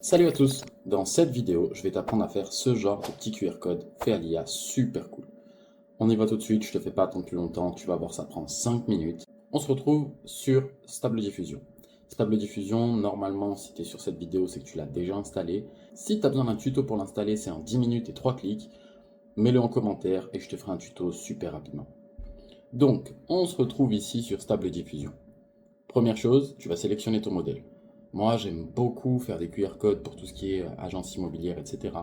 Salut à tous! Dans cette vidéo, je vais t'apprendre à faire ce genre de petit QR code fait à l'IA super cool. On y va tout de suite, je te fais pas attendre plus longtemps, tu vas voir ça prend 5 minutes. On se retrouve sur Stable Diffusion. Stable Diffusion, normalement si tu es sur cette vidéo, c'est que tu l'as déjà installé. Si tu as besoin d'un tuto pour l'installer, c'est en 10 minutes et 3 clics. Mets-le en commentaire et je te ferai un tuto super rapidement. Donc, on se retrouve ici sur Stable Diffusion. Première chose, tu vas sélectionner ton modèle. Moi, j'aime beaucoup faire des QR codes pour tout ce qui est agence immobilière, etc.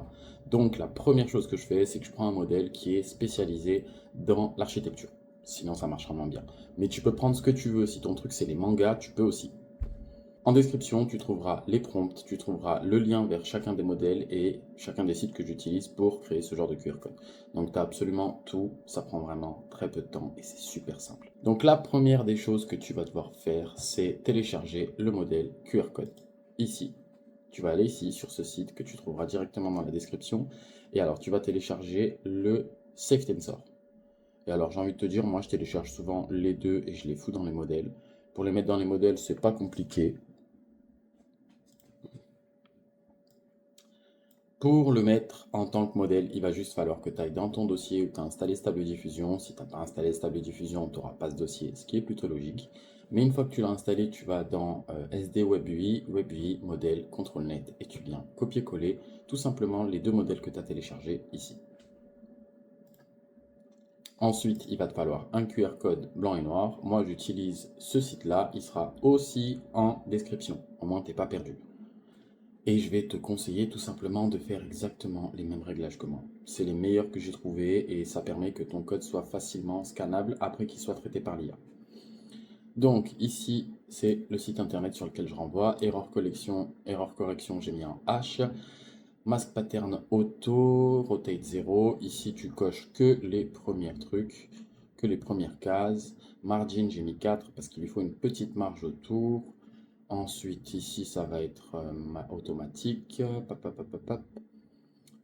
Donc, la première chose que je fais, c'est que je prends un modèle qui est spécialisé dans l'architecture. Sinon, ça marchera moins bien. Mais tu peux prendre ce que tu veux. Si ton truc, c'est les mangas, tu peux aussi. En description, tu trouveras les prompts, tu trouveras le lien vers chacun des modèles et chacun des sites que j'utilise pour créer ce genre de QR code. Donc tu as absolument tout, ça prend vraiment très peu de temps et c'est super simple. Donc la première des choses que tu vas devoir faire, c'est télécharger le modèle QR code. Ici, tu vas aller ici sur ce site que tu trouveras directement dans la description et alors tu vas télécharger le Safe Tensor. Et alors j'ai envie de te dire, moi je télécharge souvent les deux et je les fous dans les modèles. Pour les mettre dans les modèles, c'est pas compliqué. Pour le mettre en tant que modèle, il va juste falloir que tu ailles dans ton dossier où tu as installé Stable Diffusion. Si tu n'as pas installé Stable Diffusion, tu n'auras pas ce dossier, ce qui est plutôt logique. Mais une fois que tu l'as installé, tu vas dans SD WebUI, modèle, CtrlNet et tu viens copier-coller tout simplement les deux modèles que tu as téléchargés ici. Ensuite, il va te falloir un QR code blanc et noir. Moi, j'utilise ce site-là. Il sera aussi en description. Au moins, tu n'es pas perdu. Et je vais te conseiller tout simplement de faire exactement les mêmes réglages que moi. C'est les meilleurs que j'ai trouvés et ça permet que ton code soit facilement scannable après qu'il soit traité par l'IA. Donc ici, c'est le site internet sur lequel je renvoie. Erreur correction, j'ai mis en H. Mask pattern auto, rotate 0. Ici, tu coches que les premiers trucs, que les premières cases. Margin, j'ai mis 4 parce qu'il lui faut une petite marge autour. Ensuite, ici, ça va être automatique.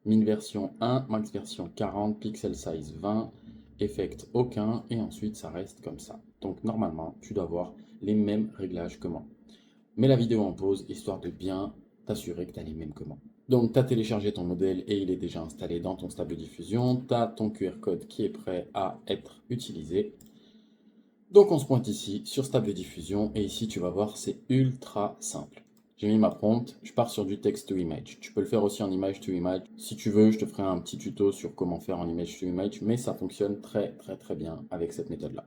Min version 1, max version 40, pixel size 20, effect aucun, et ensuite ça reste comme ça. Donc normalement, tu dois avoir les mêmes réglages que moi. Mets la vidéo en pause, histoire de bien t'assurer que tu as les mêmes que moi. Donc tu as téléchargé ton modèle et il est déjà installé dans ton Stable Diffusion. Tu as ton QR code qui est prêt à être utilisé. Donc on se pointe ici sur Stable Diffusion et ici tu vas voir c'est ultra simple. J'ai mis ma prompt, je pars sur du text to image. Tu peux le faire aussi en image to image. Si tu veux, je te ferai un petit tuto sur comment faire en image to image, mais ça fonctionne très bien avec cette méthode-là.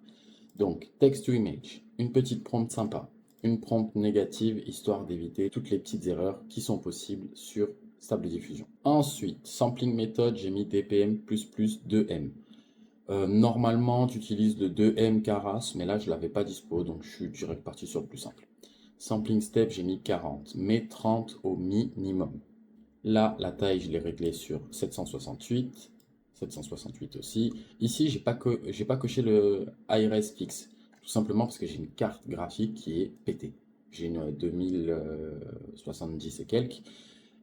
Donc text to image, une petite prompt sympa, une prompt négative histoire d'éviter toutes les petites erreurs qui sont possibles sur Stable Diffusion. Ensuite, sampling méthode, j'ai mis dpm++ 2m. Normalement, tu utilises le 2M Keras, mais là, je ne l'avais pas dispo, donc je suis direct parti sur le plus simple. Sampling step, j'ai mis 40, mais 30 au minimum. Là, la taille, je l'ai réglée sur 768, 768 aussi. Ici, j'ai pas coché le IRS fixe, tout simplement parce que j'ai une carte graphique qui est pétée. J'ai une 2070 et quelques,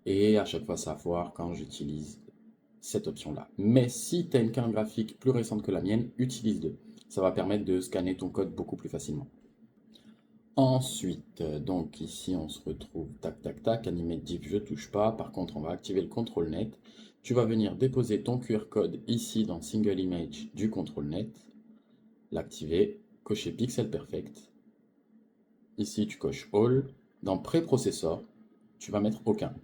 et à chaque fois, ça foire quand j'utilise cette option-là. Mais si tu as une carte graphique plus récente que la mienne, utilise-le. Ça va permettre de scanner ton code beaucoup plus facilement. Ensuite, donc ici on se retrouve tac, animate div, je touche pas. Par contre, on va activer le control net. Tu vas venir déposer ton QR code ici dans single image du control net, l'activer, cocher pixel perfect. Ici, tu coches all. Dans préprocesseur, tu vas mettre aucun.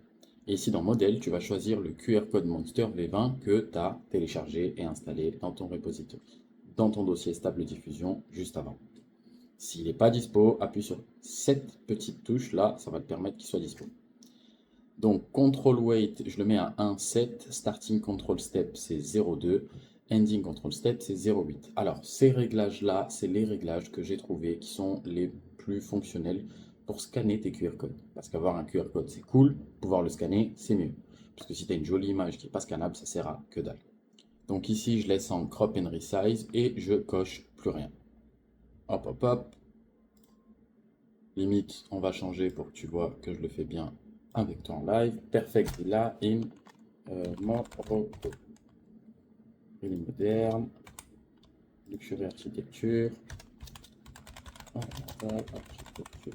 Et ici, dans modèle, tu vas choisir le QR code Monster V20 que tu as téléchargé et installé dans ton repository, dans ton dossier Stable Diffusion juste avant. S'il n'est pas dispo, appuie sur cette petite touche là, ça va te permettre qu'il soit dispo. Donc control weight, je le mets à 1,7, starting control step c'est 0,2, ending control step c'est 0,8. Alors ces réglages là, c'est les réglages que j'ai trouvés qui sont les plus fonctionnels pour scanner tes QR codes. Parce qu'avoir un QR code c'est cool, pouvoir le scanner c'est mieux. Parce que si tu as une jolie image qui n'est pas scannable, ça sert à que dalle. Donc ici je laisse en crop and resize et je coche plus rien. Hop hop hop. Limite, on va changer pour que tu vois que je le fais bien avec toi en live. Perfect là, in Moroto. Il est moderne. Luxury architecture. Architecture.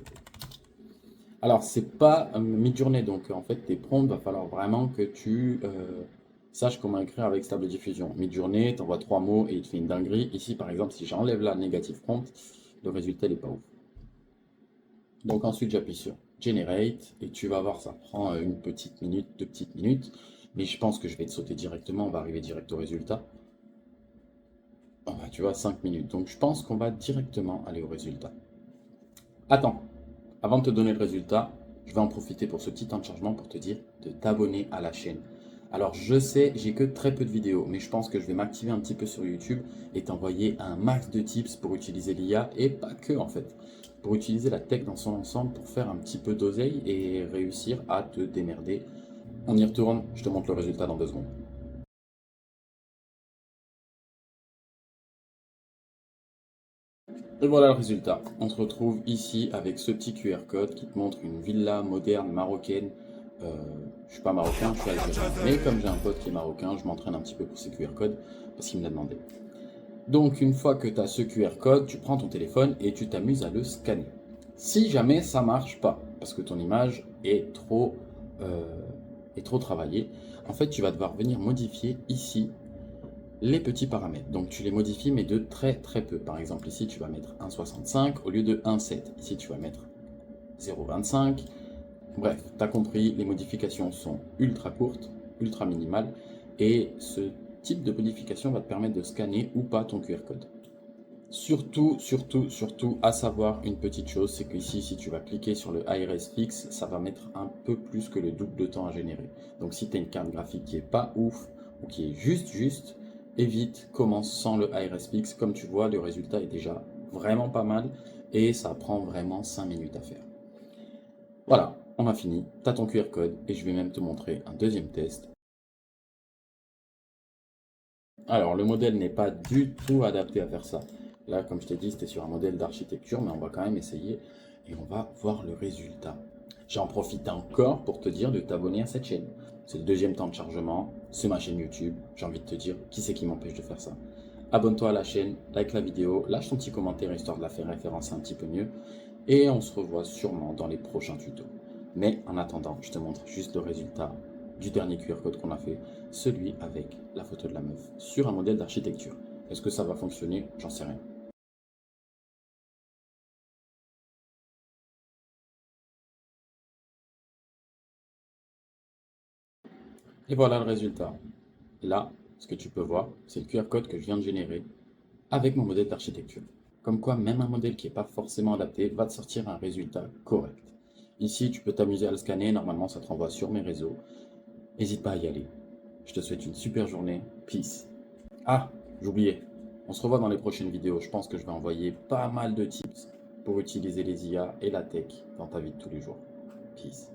Alors, c'est pas mi-journée, donc en fait, tes prompts, va falloir vraiment que tu saches comment écrire avec Stable Diffusion. Mid-journée, tu envoies 3 mots et il te fait une dinguerie. Ici, par exemple, si j'enlève la négative prompt, le résultat n'est pas ouf. Donc ensuite, j'appuie sur Generate et tu vas voir, ça prend une petite minute, 2 petites minutes. Mais je pense que je vais te sauter directement, on va arriver direct au résultat. Oh, bah, tu vois, 5 minutes. Donc je pense qu'on va directement aller au résultat. Attends, avant de te donner le résultat, je vais en profiter pour ce petit temps de chargement pour te dire de t'abonner à la chaîne. Alors je sais, j'ai que très peu de vidéos, mais je pense que je vais m'activer un petit peu sur YouTube et t'envoyer un max de tips pour utiliser l'IA et pas que en fait, pour utiliser la tech dans son ensemble pour faire un petit peu d'oseille et réussir à te démerder. On y retourne, je te montre le résultat dans 2 secondes. Et voilà le résultat. On se retrouve ici avec ce petit QR code qui te montre une villa moderne marocaine. Euh, je suis pas marocain, je suis algérien. Mais comme j'ai un pote qui est marocain, je m'entraîne un petit peu pour ces QR codes parce qu'il me l'a demandé. Donc une fois que tu as ce QR code, tu prends ton téléphone et tu t'amuses à le scanner. Si jamais ça marche pas, parce que ton image euh, est trop travaillée, en fait tu vas devoir venir modifier ici les petits paramètres. Donc tu les modifies mais de très très peu. Par exemple ici tu vas mettre 1,65 au lieu de 1,7. Ici tu vas mettre 0,25. Bref, tu as compris, les modifications sont ultra courtes, ultra minimales et ce type de modification va te permettre de scanner ou pas ton QR code. Surtout, à savoir une petite chose, c'est qu'ici, si tu vas cliquer sur le IRS fixe, ça va mettre un peu plus que le double de temps à générer. Donc si tu as une carte graphique qui est pas ouf ou qui est juste, évite, commence sans le IRS fixe. Comme tu vois, le résultat est déjà vraiment pas mal et ça prend vraiment 5 minutes à faire. Voilà, on a fini. Tu as ton QR code et je vais même te montrer un deuxième test. Alors, le modèle n'est pas du tout adapté à faire ça. Là, comme je t'ai dit, c'était sur un modèle d'architecture, mais on va quand même essayer et on va voir le résultat. J'en profite encore pour te dire de t'abonner à cette chaîne. C'est le deuxième temps de chargement, c'est ma chaîne YouTube. J'ai envie de te dire, qui c'est qui m'empêche de faire ça? Abonne-toi à la chaîne, like la vidéo, lâche ton petit commentaire histoire de la faire référencer un petit peu mieux. Et on se revoit sûrement dans les prochains tutos. Mais en attendant, je te montre juste le résultat du dernier QR code qu'on a fait, celui avec la photo de la meuf, sur un modèle d'architecture. Est-ce que ça va fonctionner? J'en sais rien. Et voilà le résultat. Là, ce que tu peux voir, c'est le QR code que je viens de générer avec mon modèle d'architecture. Comme quoi, même un modèle qui n'est pas forcément adapté va te sortir un résultat correct. Ici, tu peux t'amuser à le scanner, normalement ça te renvoie sur mes réseaux. N'hésite pas à y aller. Je te souhaite une super journée. Peace. Ah, j'oubliais. On se revoit dans les prochaines vidéos. Je pense que je vais envoyer pas mal de tips pour utiliser les IA et la tech dans ta vie de tous les jours. Peace.